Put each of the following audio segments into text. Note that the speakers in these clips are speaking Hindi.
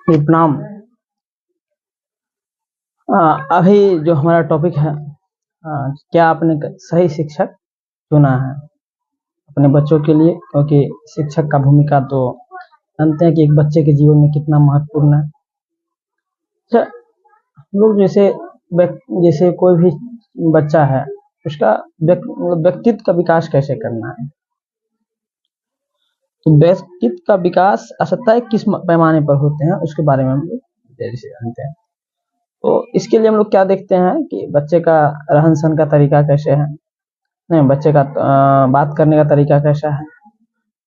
प्रणाम। अभी जो हमारा टॉपिक है, क्या आपने सही शिक्षक चुना है अपने बच्चों के लिए? क्योंकि शिक्षक का भूमिका तो जानते हैं कि एक बच्चे के जीवन में कितना महत्वपूर्ण है। अच्छा, हम लोग जैसे कोई भी बच्चा है, उसका व्यक्तित्व का विकास कैसे करना है, तो व्यक्तित्व का विकास असत्य किस पैमाने पर होते हैं उसके बारे में हम लोग जल्दी से जानते हैं। तो इसके लिए हम लोग क्या देखते हैं कि बच्चे का रहन सहन का तरीका कैसे है, नहीं बच्चे का बात करने का तरीका कैसा है,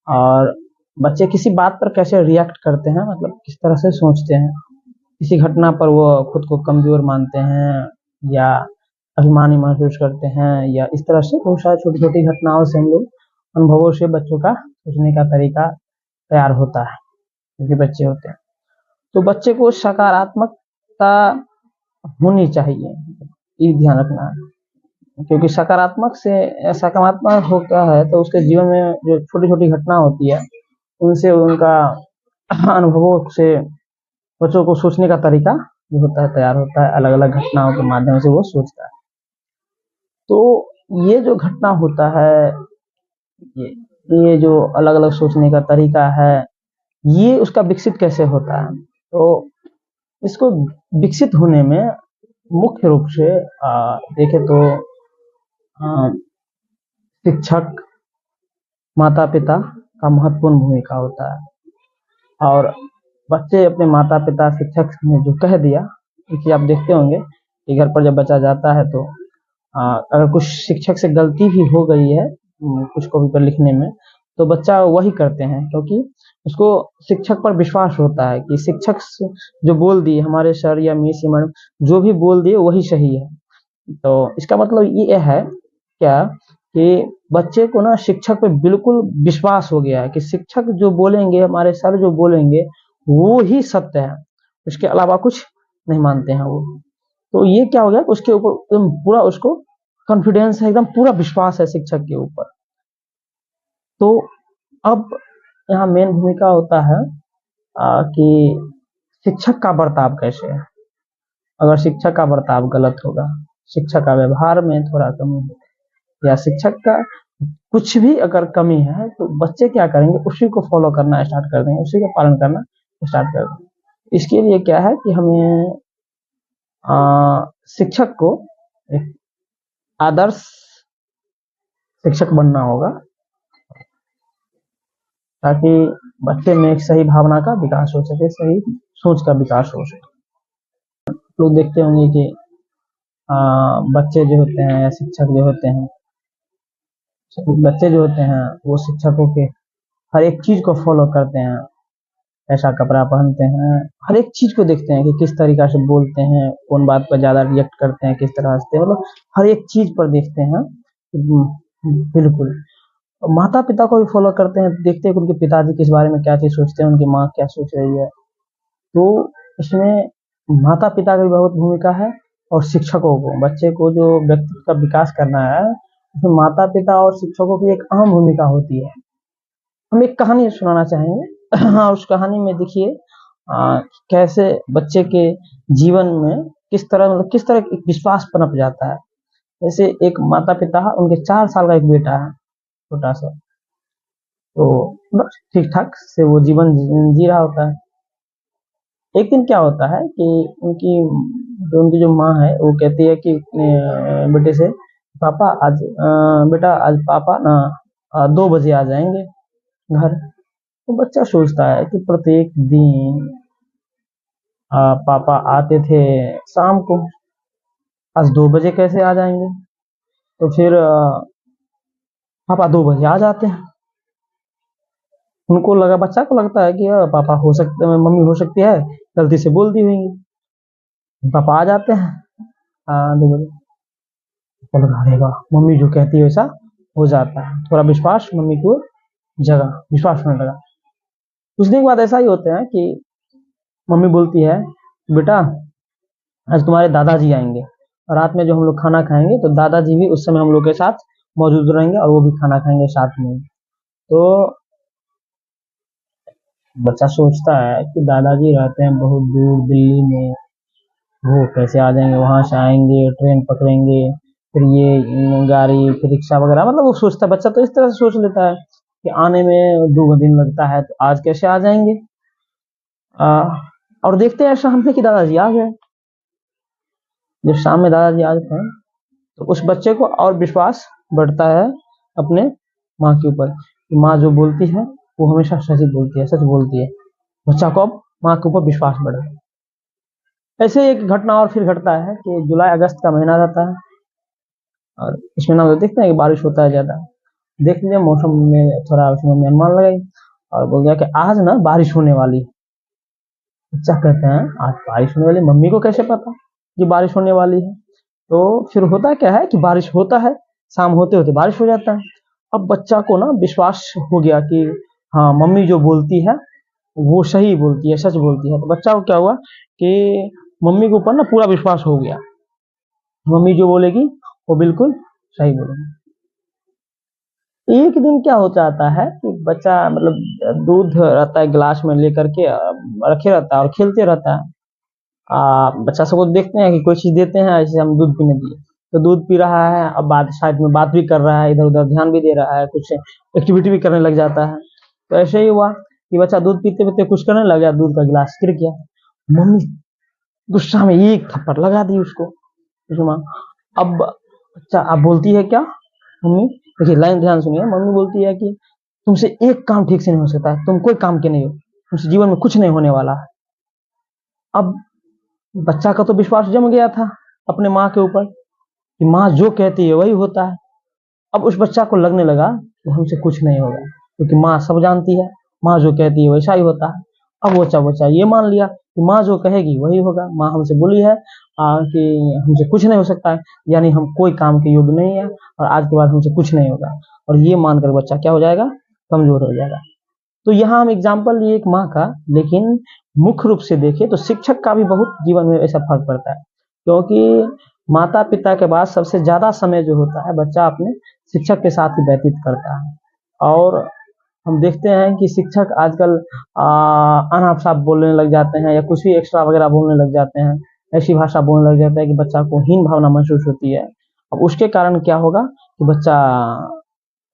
और बच्चे किसी बात पर कैसे रिएक्ट करते हैं, मतलब किस तरह से सोचते हैं, किसी घटना पर वो खुद को कमजोर मानते हैं या अभिमानी महसूस करते हैं, या इस तरह से बहुत सारी छोटी छोटी घटनाओं से हम लोग अनुभवों से बच्चों का सोचने का तरीका तैयार होता है, क्योंकि बच्चे होते हैं। तो बच्चे को सकारात्मकता होनी चाहिए, ये ध्यान रखना है। क्योंकि सकारात्मक होता है तो उसके जीवन में जो छोटी छोटी घटना होती है, उनसे उनका अनुभवों से बच्चों को सोचने का तरीका जो होता है तैयार होता है, अलग अलग घटनाओं के माध्यम से वो सोचता है। तो ये जो घटना होता है, ये ये जो अलग अलग सोचने का तरीका है, ये उसका विकसित कैसे होता है? तो इसको विकसित होने में मुख्य रूप से देखे तो शिक्षक, माता पिता का महत्वपूर्ण भूमिका होता है। और बच्चे अपने माता पिता शिक्षक ने जो कह दिया, क्योंकि आप देखते होंगे कि घर पर जब बच्चा जाता है तो अगर कुछ शिक्षक से गलती भी हो गई है कुछ कॉपी पर लिखने में, तो बच्चा वही करते हैं, क्योंकि उसको शिक्षक पर विश्वास होता है कि शिक्षक जो बोल दिए, हमारे सर या मिस या मैडम जो भी बोल दिए वही सही है। तो इसका मतलब ये है क्या कि बच्चे को ना शिक्षक पे बिल्कुल विश्वास हो गया है कि शिक्षक जो बोलेंगे, हमारे सर जो बोलेंगे वो ही सत्य है, उसके अलावा कुछ नहीं मानते हैं वो। तो ये क्या हो गया, उसके ऊपर एकदम पूरा उसको कॉन्फिडेंस है, एकदम पूरा विश्वास है शिक्षक के ऊपर। तो अब यहाँ मेन भूमिका होता है कि शिक्षक का बर्ताव कैसे है। अगर शिक्षक का बर्ताव गलत होगा, शिक्षक का व्यवहार में थोड़ा कमी है, या शिक्षक का कुछ भी अगर कमी है, तो बच्चे क्या करेंगे, उसी को फॉलो करना स्टार्ट कर देंगे, उसी का पालन करना स्टार्ट कर देंगे। इसके लिए क्या है कि हमें शिक्षक को एक आदर्श शिक्षक बनना होगा, ताकि बच्चे में एक सही भावना का विकास हो सके, सही सोच का विकास हो सके। लोग देखते होंगे कि बच्चे जो होते हैं या शिक्षक जो होते हैं, बच्चे जो होते हैं वो शिक्षकों के हर एक चीज को फॉलो करते हैं, ऐसा कपड़ा पहनते हैं, हर एक चीज को देखते हैं कि किस तरीका से बोलते हैं, कौन बात पर ज्यादा रिएक्ट करते हैं, किस तरह हंसते हैं, मतलब हर एक चीज पर देखते हैं। बिल्कुल माता पिता को भी फॉलो करते हैं, देखते हैं कि उनके पिताजी किस बारे में क्या चीज सोचते हैं, उनकी माँ क्या सोच रही है। तो इसमें माता पिता की बहुत भूमिका है, और शिक्षकों को, बच्चे को जो व्यक्तित्व का विकास करना है उसमें माता पिता और शिक्षकों की एक अहम भूमिका होती है। हम एक कहानी सुनाना चाहेंगे। हाँ, उस कहानी में देखिए कैसे बच्चे के जीवन में किस तरह, मतलब किस तरह एक विश्वास पनप जाता है। जैसे एक माता पिता है, उनके 4 साल का एक बेटा है, छोटा सा, तो बस ठीक ठाक से वो जीवन जी रहा होता है। एक दिन क्या होता है कि उनकी जो माँ है वो कहती है कि बेटे से, पापा आज बेटा आज पापा ना 2 बजे आ जाएंगे घर। तो बच्चा सोचता है कि प्रत्येक दिन पापा आते थे शाम को, आज 2 बजे कैसे आ जाएंगे? तो फिर पापा 2 बजे आ जाते हैं। उनको लगा, बच्चा को लगता है कि पापा हो सकते, मम्मी हो सकती है गलती से बोल दी होंगी। पापा आ जाते हैं 2 बजे। तो लगा रहेगा मम्मी जो कहती है वैसा हो जाता है, थोड़ा विश्वास मम्मी को जगा, विश्वास होने लगा। कुछ दिन के बाद ऐसा ही होता है कि मम्मी बोलती है, बेटा आज तुम्हारे दादाजी आएंगे, और रात में जो हम लोग खाना खाएंगे तो दादाजी भी उस समय हम लोग के साथ मौजूद रहेंगे और वो भी खाना खाएंगे साथ में। तो बच्चा सोचता है कि दादाजी रहते हैं बहुत दूर दिल्ली में, वो कैसे आ जाएंगे, वहां से आएंगे ट्रेन पकड़ेंगे, फिर ये गाड़ी फिर रिक्शा वगैरह, मतलब वो सोचता है, बच्चा तो इस तरह से सोच लेता है कि आने में 2 दिन लगता है तो आज कैसे आ जाएंगे। आ, और देखते हैं शाम में कि दादाजी आ गए। जब शाम में दादाजी आ जाते हैं तो उस बच्चे को और विश्वास बढ़ता है अपने माँ के ऊपर, कि माँ जो बोलती है वो हमेशा सच बोलती है, सच बोलती है। बच्चा को अब माँ के ऊपर विश्वास बढ़ा। ऐसे एक घटना और फिर घटता है कि जुलाई अगस्त का महीना रहता है, और इस महीना में देखते हैं कि बारिश होता है ज्यादा। देख लीजिए मौसम में थोड़ा उसमें अनुमान लगाई और बोल गया कि आज ना बारिश होने वाली है। बच्चा कहते हैं आज बारिश होने वाली, मम्मी को कैसे पता कि बारिश होने वाली है। तो फिर होता क्या है कि बारिश होता है, शाम होते होते बारिश हो जाता है। अब बच्चा को ना विश्वास हो गया कि हाँ मम्मी जो बोलती है वो सही बोलती है, सच बोलती है। तो बच्चा को क्या हुआ कि मम्मी के ऊपर ना पूरा विश्वास हो गया, मम्मी जो बोलेगी वो बिल्कुल सही बोलेगी। एक दिन क्या हो जाता है कि बच्चा मतलब दूध रहता है गिलास में लेकर के रखे रहता है और खेलते रहता है। बच्चा सबको देखते हैं कि कोई चीज देते हैं, ऐसे हम दूध पीने दिए तो दूध पी रहा है, अब बात साइड में बात भी कर रहा है, इधर उधर ध्यान भी दे रहा है, कुछ एक्टिविटी भी करने लग जाता है। तो ऐसे ही हुआ कि बच्चा दूध पीते पीते कुछ करने लग गया, दूध का गिलास गिर गया। मम्मी गुस्सा में एक थप्पड़ लगा दी उसको। अब बच्चा अब बोलती है क्या, मम्मी देखिए लाइन ध्यान सुनिए, मम्मी बोलती है कि तुमसे एक काम ठीक से नहीं हो सकता है, तुम कोई काम के नहीं हो, तुमसे जीवन में कुछ नहीं होने वाला है। अब बच्चा का तो विश्वास जम गया था अपने माँ के ऊपर कि माँ जो कहती है वही होता है। अब उस बच्चा को लगने लगा कि हमसे कुछ नहीं होगा, क्योंकि माँ सब जानती है, माँ जो कहती है वैसा ही होता है। अब बच्चा बच्चा ये मान लिया कि माँ जो कहेगी वही होगा, माँ हमसे बोली है कि हमसे कुछ नहीं हो सकता है, यानी हम कोई काम के योग्य नहीं है और आज के बाद हमसे कुछ नहीं होगा। और ये मानकर बच्चा क्या हो जाएगा, कमजोर हो जाएगा। तो यहाँ हम एग्जाम्पल लिए एक माँ का, लेकिन मुख्य रूप से देखें तो शिक्षक का भी बहुत जीवन में ऐसा फर्क पड़ता है, क्योंकि माता पिता के बाद सबसे ज्यादा समय जो होता है बच्चा अपने शिक्षक के साथ ही व्यतीत करता है। और हम देखते हैं कि शिक्षक आजकल अनाप शनाप बोलने लग जाते हैं या कुछ भी एक्स्ट्रा वगैरह बोलने लग जाते हैं, ऐसी भाषा बोलने लग जाता है कि बच्चा को हीन भावना महसूस होती है। अब उसके कारण क्या होगा कि बच्चा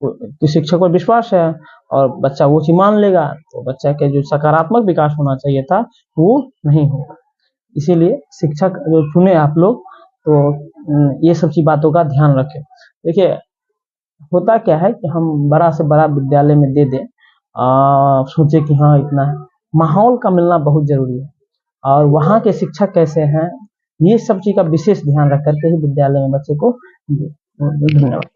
कि शिक्षक पर विश्वास है और बच्चा वो चीज मान लेगा, तो बच्चा के जो सकारात्मक विकास होना चाहिए था वो नहीं होगा। इसीलिए शिक्षक जो चुने आप लोग, तो ये सब चीज बातों का ध्यान रखें। देखिए होता क्या है कि हम बड़ा से बड़ा विद्यालय में दे दें, सोचे कि हाँ इतना है, माहौल का मिलना बहुत जरूरी है और वहाँ के शिक्षक कैसे हैं, ये सब चीज का विशेष ध्यान रख करके ही विद्यालय में बच्चे को दे। धन्यवाद।